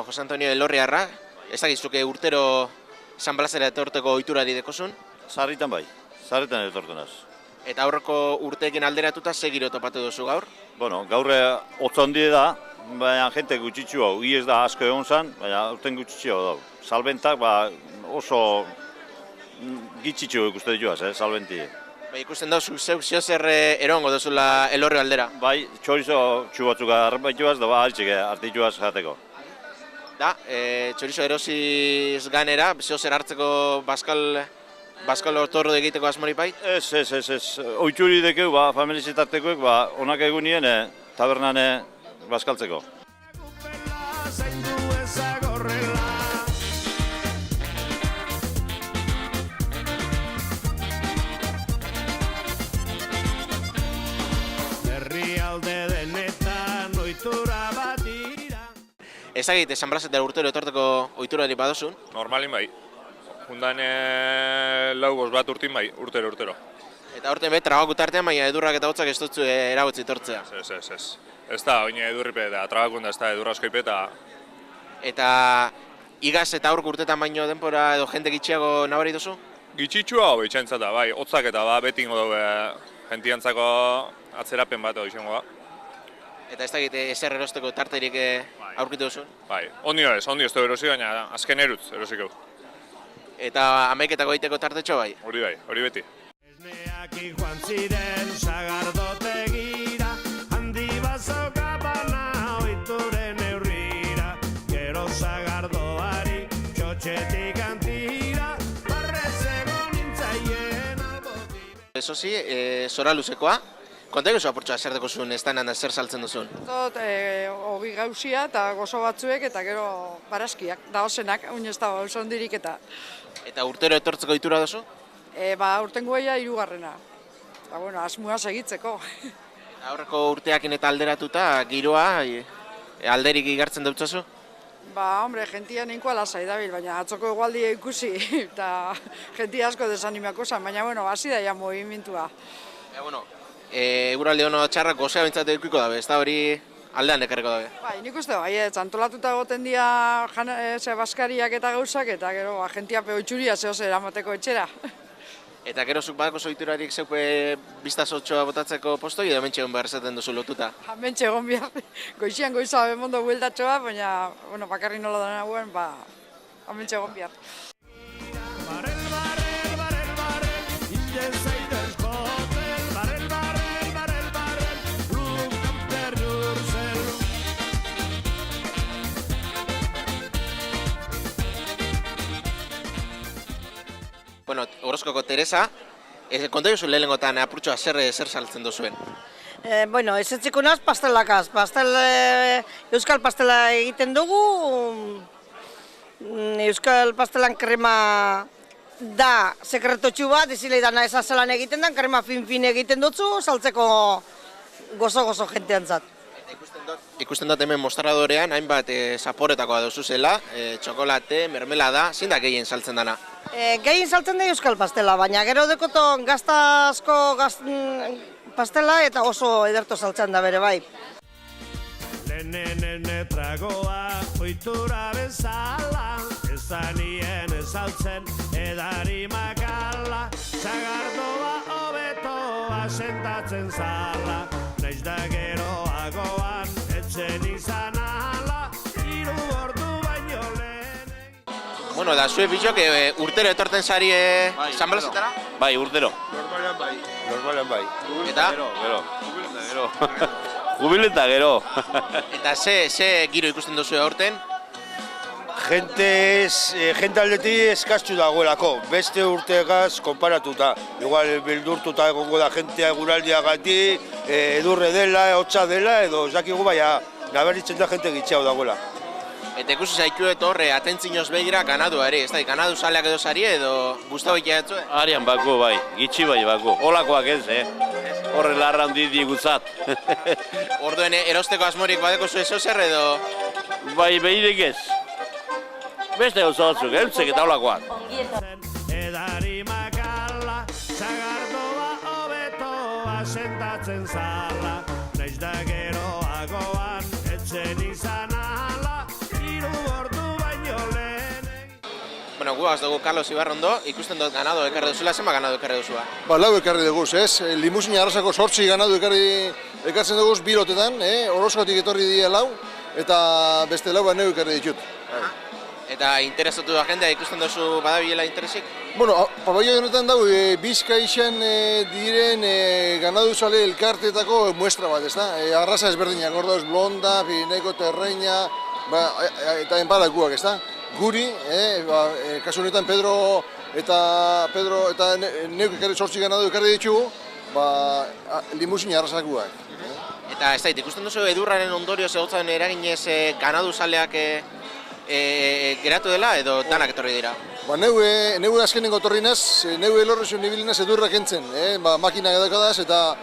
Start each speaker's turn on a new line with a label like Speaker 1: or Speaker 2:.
Speaker 1: Jose Antonio Elorriarra, ez dakizuke urtero San Blasera etorteko ohiturari dekozun.
Speaker 2: Sarritan bai, sarritan etortunaz.
Speaker 1: Eta aurreko urteekin alderatuta ze giro topatu duzu gaur?
Speaker 2: Bueno, gaur hotz handi da, baina jente gutxitxu hau. Ez da asko egon zen, baina aurten gutxitxu hau da. Salbentak oso gitxitxu ikuste dituaz, salbenti.
Speaker 1: Ikusten dauzu, zeo erongo duzula Elorrio aldera?
Speaker 2: Bai, txorizo txubatzuk arbaituaz, da altxik artituaz jateko.
Speaker 1: Da, txorizo erosiz ganera, zeo zer hartzeko Baskal otorro egiteko asmori bai?
Speaker 2: Ez. Oitxuri dekeu, familizitartekoek, onak egunien tabernan baskaltzeko.
Speaker 1: Ezagite, San Blasetara urtero etorteko ohiturari badozun?
Speaker 3: Normalin bai. Jundan lau bost bat urtin bai, urtero.
Speaker 1: Eta horten trabakut artean, baina edurrak eta hotzak ez dutzu eragotzi tortzea.
Speaker 3: Ez. Ez da, oine edurripe eta trabakunda ez da edurraskoipe
Speaker 1: Eta igaz eta aurk urtetan baino denpora edo jente gitxiago nabari duzu?
Speaker 3: Gitxitxua hau itxaintzata, bai, hotzak eta betingo daue jentiantzako atzerapen bat edo izango da.
Speaker 1: Eta ez dakite ezer erosteko tarterik aurkitu duzun?
Speaker 3: Bai, ondio ez da erosi, baina azken erutz erosiko.
Speaker 1: Eta amaiketako egiteko tartetxo bai?
Speaker 3: Hori bai, hori beti.
Speaker 4: Esneak joan ziren sagardotegira, handi bazokapana oituren eurrira, gero sagardoari txotxetik antira, barrezego nintzaien albotire.
Speaker 1: Ezozi, zora luzekoa, kontaik oso apurtxoa zer dekozun estanan zer saltzen duzun?
Speaker 5: Dut, ogi gauzia eta gozo batzuek eta gero barazkiak, da osenak, oinez da oso ondirik eta.
Speaker 1: Eta urtero etortzeko ohitura duzu?
Speaker 5: Urtengo eia 3. Asmua segitzeko.
Speaker 1: Aurreko urteakin eta alderatuta, giroa, alderik igartzen dutzazu?
Speaker 5: Hombre, jentia neinkoa lasai dabil, baina atzoko egualdia ikusi, eta jentia asko desanimako zen, baina, hasi da ja movimentua.
Speaker 1: Eguraldi hono txarrak gozea bintzate ikuiko dabe, ez da hori aldean ekarriko dabe?
Speaker 5: Nik uste antolatuta goten dira baskariak eta gauzak, eta gero jentia peotxuria zehoz eramateko etxera.
Speaker 1: Eta gero zuk badako zoiturarik zeupe biztazotxoa botatzeko postoi edo mentxe egon behar esaten duzu lotuta?
Speaker 5: Mentxe egon behar, goizian goiza bemondo bueltatxoa, baina bakarri nola da naguen, mentxe egon behar.
Speaker 1: Orozkoko Teresa, konta jozu lehenengotan apurtxoa zer saltzen duzuen?
Speaker 6: Ez etxeko naz pastelakaz. Euskal pastela egiten dugu, Euskal pastelan krema da sekretotxu bat, ezile dana ezazelan egiten da, krema fin egiten dutzu, saltzeko gozo jenteantzat.
Speaker 1: Ikusten dut hemen mostradorean, hainbat zaporetakoa duzu zela, txokolate, mermelada, zein da gehien saltzen dana?
Speaker 6: Gehien saltzen da Euskal pastela, baina gero dekoto gaztazko pastela eta oso ederto saltzen da bere bai.
Speaker 4: Lehenen tragoa ohitura bezala, ezanien ezaltzen edari makala, sagardoa hobetoa sentatzen zala, naiz da geroagoan etzen izan ala, 3 ordu baino lehen.
Speaker 1: Da zue bitxok urtero etorten zari San Blasetara?
Speaker 2: Bai, urtero.
Speaker 7: Normalean bai.
Speaker 1: Eta?
Speaker 2: Gero. Jubileta gero.
Speaker 1: Eta ze giro ikusten duzu aurten?
Speaker 7: Jente aldeti eskastu dagoelako, beste urtegaz konparatuta. Igual bildurtuta egongo da jentea eguraldiagatik, edurre dela, hotza dela, edo ez dakigu baina nabaritzen da jente gitxeago dagoela.
Speaker 1: Eta ikusi zaitu horre atentzinoz begira Kanaduari, ez da, Kanadu saleak edo zari edo guztau egitea etzue?
Speaker 2: Arian bako bai, gitxi bai bako, olakoak ez, horre larra handi digutzat.
Speaker 1: Orduen erosteko asmorik badeko zu ezo zer edo?
Speaker 2: Bai, behirek ez. Beste gauza batzuk, eutzek eta olakoak.
Speaker 4: Edari makala, sagardoa hobetoa sentatzen zala, naiz da geroagoan etzen izan ala, 3
Speaker 1: Bueno, guaz dugu Carlos Ibarrondo, ikusten dut ganado ekarri duzula, zenba ganado ekarri duzua?
Speaker 8: Ba, lau ekarri dugu, ez? Limusina arrasako 8 ganadu ekartzen dugu bilotetan, Orozkotik etorri dira lau, eta beste lau neu ekarri ditut.
Speaker 1: Eta interesatu da jendea ikusten duzu badabilela interesik?
Speaker 8: Bueno, pabaio honetan dago, Bizkaixan diren ganaduzale elkarteetako muestra bat, ezta? Arraza ezberdinak, ordoz, blonda, Pirineko, Terreña, eta enparakuak, ezta? Guri, kasu honetan Pedro eta neuk ekarri 8 ganadu ekarri ditugu, limusina arrazakuak.
Speaker 1: Eta ez dait, ikusten duzu edurraren ondorioz egotzen eraginez ganaduzaleak geratu dela edo danak etorri dira?
Speaker 8: Ba, neu azkenengo torri naz, neu elorrezio nibilinaz edurrak entzen, makina edakadaz eta